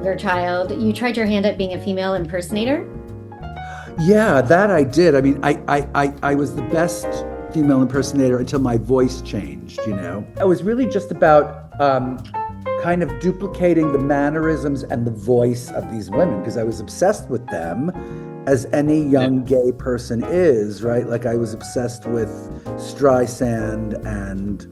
your child, you tried your hand at being a female impersonator? Yeah, that I did. I mean, I was the best female impersonator until my voice changed, you know? It was really just about kind of duplicating the mannerisms and the voice of these women, because I was obsessed with them, as any young gay person is, right? Like I was obsessed with Streisand and,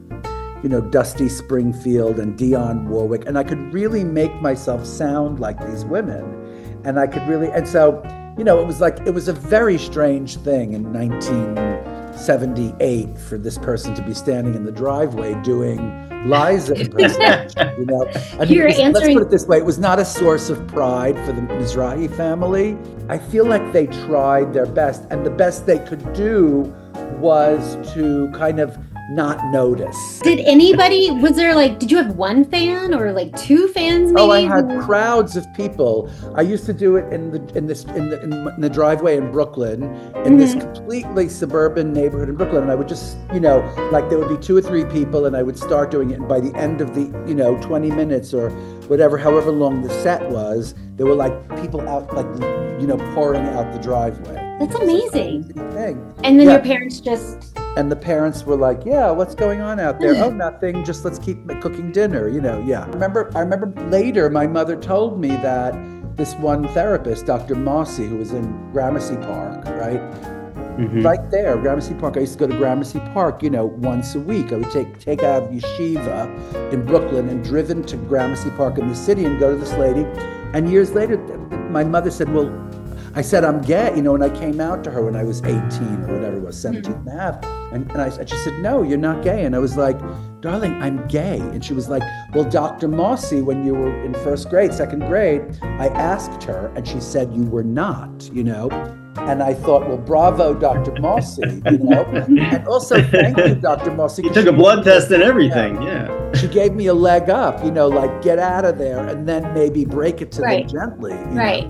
you know, Dusty Springfield and Dionne Warwick, and I could really make myself sound like these women. And I could really, and so, you know, it was a very strange thing in 1978 for this person to be standing in the driveway doing Liza impersonation, you know. I mean, let's put it this way, it was not a source of pride for the Mizrahi family. I feel like they tried their best, and the best they could do was to kind of not notice. Did you have one fan or like two fans maybe? Oh, I had crowds of people. I used to do it in the driveway in Brooklyn, in this completely suburban neighborhood in Brooklyn. And I would just, you know, like there would be 2 or 3 people and I would start doing it. And by the end of the, you know, 20 minutes or whatever, however long the set was, there were like people out, like, you know, pouring out the driveway. That's amazing. Thing. And then your parents just... And the parents were like, yeah, what's going on out there? Oh, nothing, just let's keep cooking dinner, you know, yeah. I remember later my mother told me that this one therapist, Dr. Mossy, who was in Gramercy Park, right? Right there, Gramercy Park. I used to go to Gramercy Park, you know, once a week. I would take out of yeshiva in Brooklyn and driven to Gramercy Park in the city and go to this lady. And years later, my mother said, well, I said, I'm gay, you know, and I came out to her when I was 18 or whatever it was, 17 and a half. And she said, no, you're not gay. And I was like, darling, I'm gay. And she was like, well, Dr. Mossy, when you were in first grade, second grade, I asked her and she said you were not, you know. And I thought, well, bravo, Dr. Mossy, you know. And also, thank you, Dr. Mossy. You took a blood test and everything, yeah. She gave me a leg up, you know, like get out of there and then maybe break it to them gently. Right.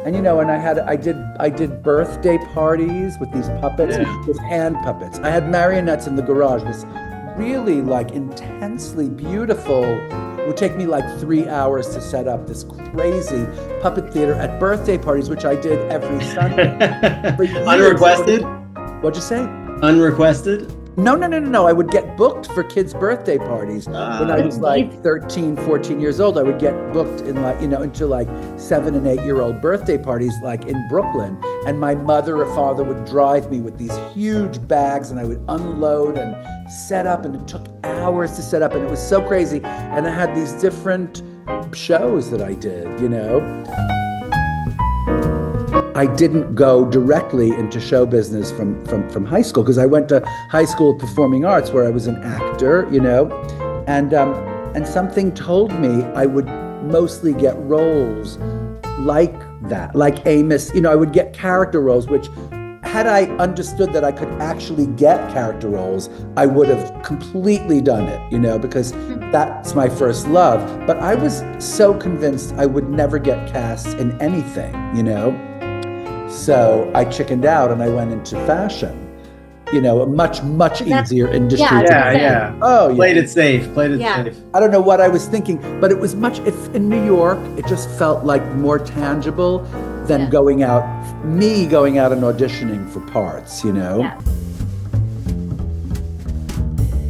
And you know, and I did birthday parties with these puppets, with hand puppets. I had marionettes in the garage. This really like intensely beautiful. It would take me like 3 hours to set up this crazy puppet theater at birthday parties, which I did every Sunday. Unrequested? What'd you say? Unrequested? No. I would get booked for kids' birthday parties. When I was like 13, 14 years old, I would get booked in like, you know, into like 7 and 8 year old birthday parties, like in Brooklyn. And my mother or father would drive me with these huge bags and I would unload and set up, and it took hours to set up. And it was so crazy. And I had these different shows that I did, you know. I didn't go directly into show business from high school, because I went to high school of performing arts where I was an actor, you know, and something told me I would mostly get roles like that, like Amos, you know, I would get character roles, which had I understood that I could actually get character roles, I would have completely done it, you know, because that's my first love. But I was so convinced I would never get cast in anything, you know. So I chickened out and I went into fashion, you know, a much easier industry. Yeah. Oh, yeah. Played it safe. I don't know what I was thinking, but it was in New York, it just felt like more tangible than going out and auditioning for parts, you know? Yeah.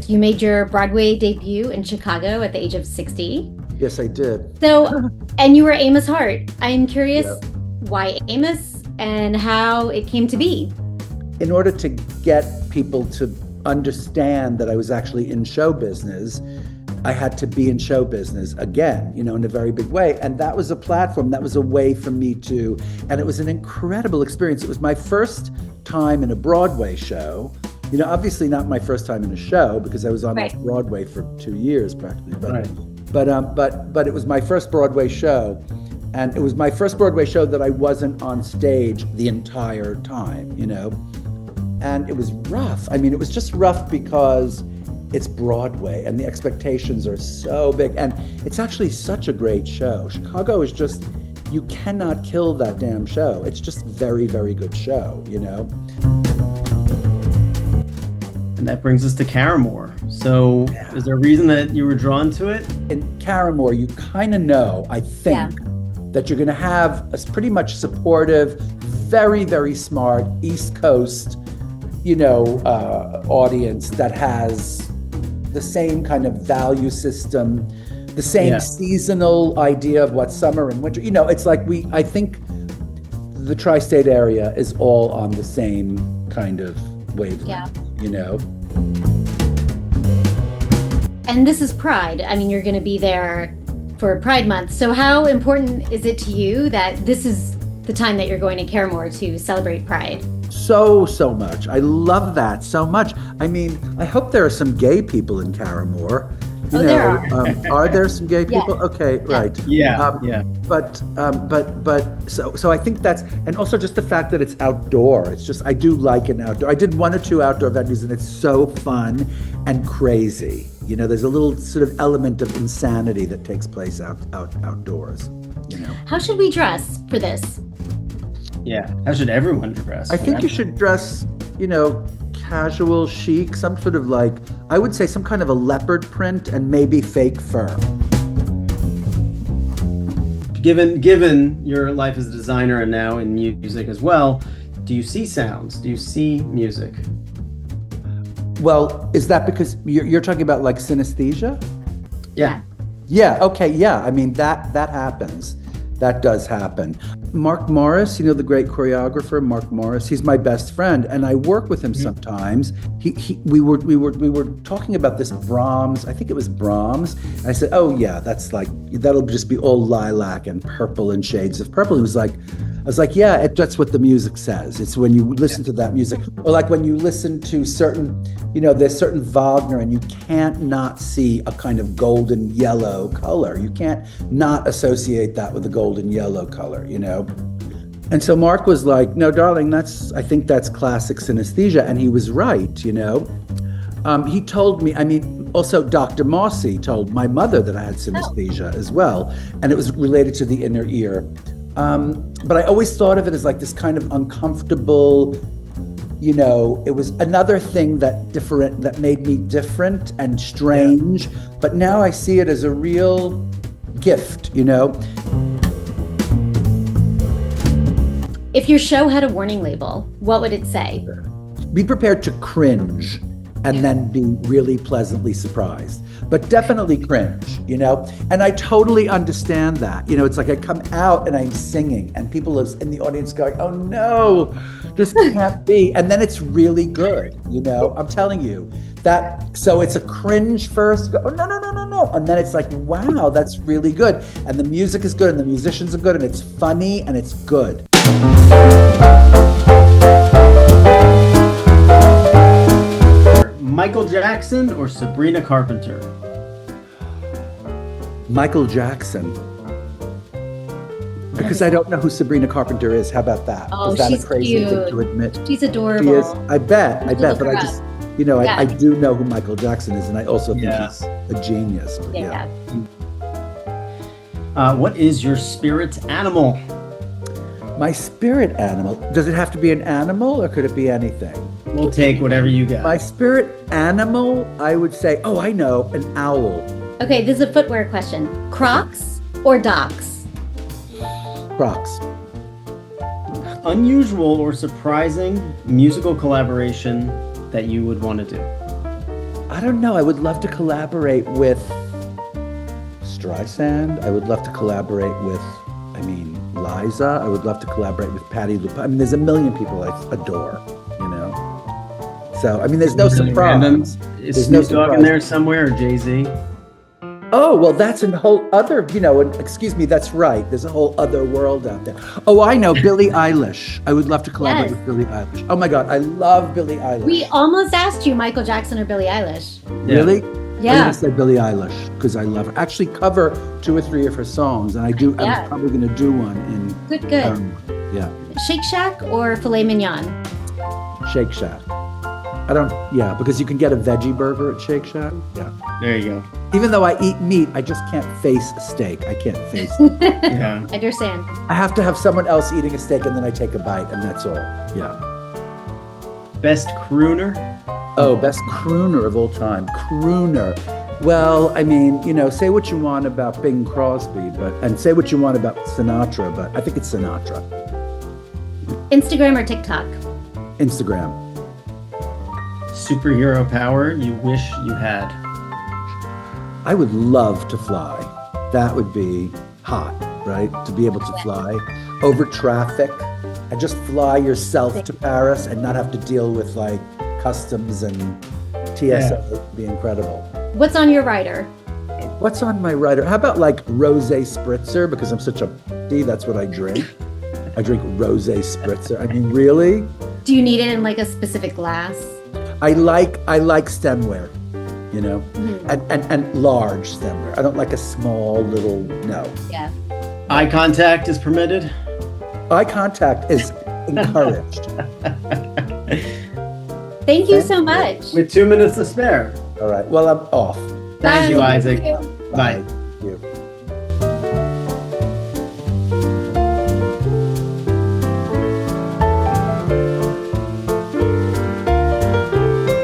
You made your Broadway debut in Chicago at the age of 60. Yes, I did. So, and you were Amos Hart. I'm curious why Amos and how it came to be. In order to get people to understand that I was actually in show business, I had to be in show business again, you know, in a very big way. And that was a platform, that was a way for me to, and it was an incredible experience. It was my first time in a Broadway show. You know, obviously not my first time in a show, because I was on Broadway for 2 years practically. But it was my first Broadway show. And it was my first Broadway show that I wasn't on stage the entire time, you know? And it was rough. I mean, it was just rough because it's Broadway and the expectations are so big. And it's actually such a great show. Chicago is just, you cannot kill that damn show. It's just a very, very good show, you know? And that brings us to Caramoor. So is there a reason that you were drawn to it? In Caramoor, you kind of know, I think, that you're going to have a pretty much supportive, very, very smart East Coast, audience that has the same kind of value system, the same seasonal idea of what summer and winter. It's like I think the tri-state area is all on the same kind of wavelength, And this is Pride. I mean, you're going to be there for Pride Month. So how important is it to you that this is the time that you're going to Caramoor to celebrate Pride? So much. I love that so much. I mean, I hope there are some gay people in Caramoor. There are. Are there some gay people? Yeah. Okay, right. Yeah. But so I think that's, and also just the fact that it's outdoor. It's just, I do like an outdoor. I did 1 or 2 outdoor venues and it's so fun and crazy. There's a little sort of element of insanity that takes place outdoors. How should we dress for this? Yeah. How should everyone dress? I think you should dress, casual, chic, some sort of I would say some kind of a leopard print and maybe fake fur. Given your life as a designer and now in music as well, do you see sounds? Do you see music? Well, is that because you're talking about synesthesia? Yeah. Yeah, okay, yeah. I mean, that happens. That does happen. Mark Morris, the great choreographer, Mark Morris, he's my best friend, and I work with him sometimes. We were talking about this Brahms, I think it was Brahms, and I said, oh yeah, that'll just be all lilac and purple and shades of purple. He was like, I was like, yeah, that's what the music says. It's when you listen to that music, or when you listen to certain, there's certain Wagner and you can't not see a kind of golden yellow color. You can't not associate that with a golden yellow color, And so Mark was like, no, darling, I think that's classic synesthesia. And he was right, He told me, also Dr. Mossy told my mother that I had synesthesia as well. And it was related to the inner ear. But I always thought of it as this kind of uncomfortable, it was another thing that made me different and strange. Yeah. But now I see it as a real gift, If your show had a warning label, what would it say? Be prepared to cringe and then be really pleasantly surprised. But definitely cringe, And I totally understand that. It's like I come out and I'm singing and people in the audience going, oh no, this can't be. And then it's really good, I'm telling you that. So it's a cringe first, oh no. And then it's like, wow, that's really good. And the music is good and the musicians are good and it's funny and it's good. Michael Jackson or Sabrina Carpenter? Michael Jackson. Because I don't know who Sabrina Carpenter is. How about that? Oh, is that she's a crazy cute. thing to admit? She's adorable. She is. I bet. But I just, I do know who Michael Jackson is, and I also think he's a genius. Yeah. What is your spirit animal? My spirit animal. Does it have to be an animal, or could it be anything? We'll take whatever you got. My spirit animal, I would say, I know, an owl. Okay, this is a footwear question. Crocs or Docs? Crocs. Unusual or surprising musical collaboration that you would want to do? I don't know. I would love to collaborate with Streisand. I would love to collaborate with, Liza. I would love to collaborate with Patti LuPone. There's a million people I adore, So, there's no surprise. Is Snoop Dogg in there somewhere, or Jay-Z? Oh, well, that's a whole other, excuse me, that's right. There's a whole other world out there. Oh, I know, Billie Eilish. I would love to collaborate with Billie Eilish. Oh my God, I love Billie Eilish. We almost asked you Michael Jackson or Billie Eilish. Really? Yeah. I'm going to say Billie Eilish because I love her. Actually cover 2 or 3 of her songs, and I'm probably going to do one in... Good. Yeah. Shake Shack or filet mignon? Shake Shack. Because you can get a veggie burger at Shake Shack. Yeah. There you go. Even though I eat meat, I just can't face steak. I can't face it. Yeah. I understand. I have to have someone else eating a steak and then I take a bite and that's all. Yeah. Best crooner? Oh, best crooner of all time. Crooner. Well, I mean, say what you want about Bing Crosby, and say what you want about Sinatra, but I think it's Sinatra. Instagram or TikTok? Instagram. Superhero power you wish you had. I would love to fly. That would be hot, right? To be able to fly over traffic and just fly yourself to Paris and not have to deal with like customs and TSA. Would be incredible. What's on your rider? What's on my rider? How about like rosé spritzer? Because I'm such a that's what I drink. I drink rosé spritzer. I mean, really? Do you need it in like a specific glass? I like stemware, and large stemware. I don't like a small little, no. Yeah. Eye contact is permitted? Eye contact is encouraged. Thank you so much. With 2 minutes to spare. All right. Well, I'm off. Thank you, Bye. Isaac. Thank you. Bye. Thank you.